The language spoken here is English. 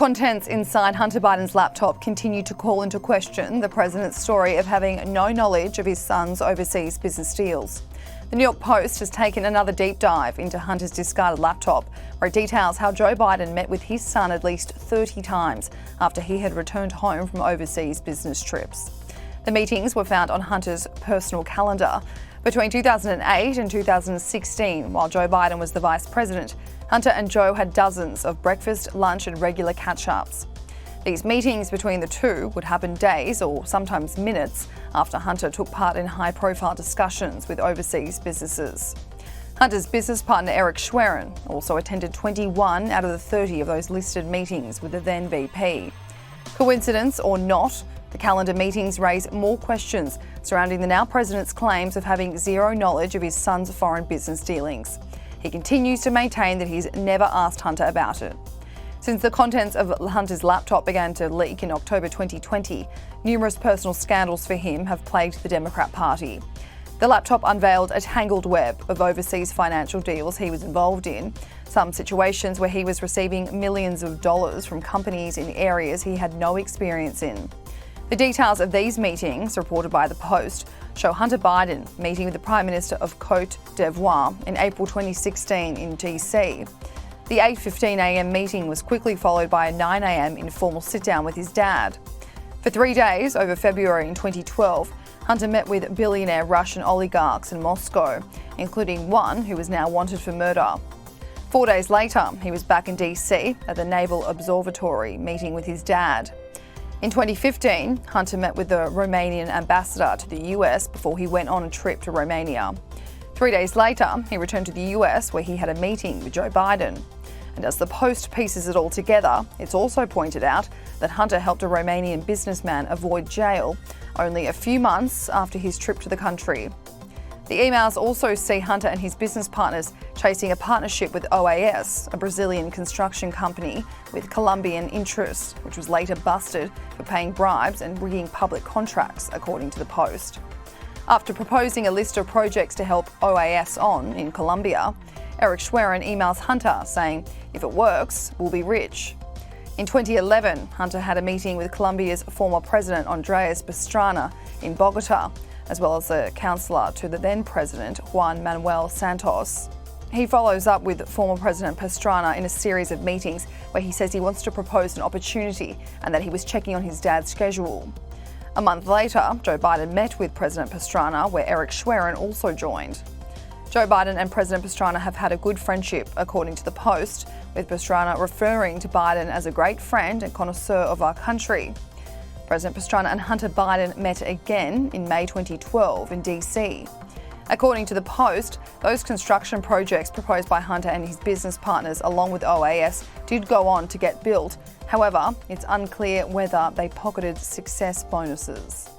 contents inside Hunter Biden's laptop continue to call into question the president's story of having no knowledge of his son's overseas business deals. The New York Post has taken another deep dive into Hunter's discarded laptop, where it details how Joe Biden met with his son at least 30 times after he had returned home from overseas business trips. The meetings were found on Hunter's personal calendar. Between 2008 and 2016, while Joe Biden was the vice president, Hunter and Joe had dozens of breakfast, lunch and regular catch-ups. These meetings between the two would happen days or sometimes minutes after Hunter took part in high-profile discussions with overseas businesses. Hunter's business partner Eric Schwerin also attended 21 out of the 30 of those listed meetings with the then VP. Coincidence or not, the calendar meetings raise more questions surrounding the now president's claims of having zero knowledge of his son's foreign business dealings. He continues to maintain that he's never asked Hunter about it. Since the contents of Hunter's laptop began to leak in October 2020, numerous personal scandals for him have plagued the Democrat Party. The laptop unveiled a tangled web of overseas financial deals he was involved in, some situations where he was receiving millions of dollars from companies in areas he had no experience in. The details of these meetings, reported by The Post, show Hunter Biden meeting with the Prime Minister of Cote d'Ivoire in April 2016 in DC. The 8:15 a.m. meeting was quickly followed by a 9 a.m. informal sit-down with his dad. For 3 days over February in 2012, Hunter met with billionaire Russian oligarchs in Moscow, including one who is now wanted for murder. 4 days later, he was back in DC at the Naval Observatory meeting with his dad. In 2015, Hunter met with the Romanian ambassador to the US before he went on a trip to Romania. 3 days later, he returned to the US where he had a meeting with Joe Biden. And as the Post pieces it all together, it's also pointed out that Hunter helped a Romanian businessman avoid jail only a few months after his trip to the country. The emails also see Hunter and his business partners chasing a partnership with OAS, a Brazilian construction company with Colombian interests, which was later busted for paying bribes and rigging public contracts, according to the Post. After proposing a list of projects to help OAS on in Colombia, Eric Schwerin emails Hunter saying, "If it works, we'll be rich." In 2011, Hunter had a meeting with Colombia's former president Andres Pastrana in Bogota, as well as a counselor to the then president Juan Manuel Santos. He follows up with former President Pastrana in a series of meetings where he says he wants to propose an opportunity and that he was checking on his dad's schedule. A month later, Joe Biden met with President Pastrana, where Eric Schwerin also joined. Joe Biden and President Pastrana have had a good friendship, according to the Post, with Pastrana referring to Biden as a great friend and connoisseur of our country. President Pastrana and Hunter Biden met again in May 2012 in DC. According to the Post, those construction projects proposed by Hunter and his business partners along with OAS did go on to get built. However, it's unclear whether they pocketed success bonuses.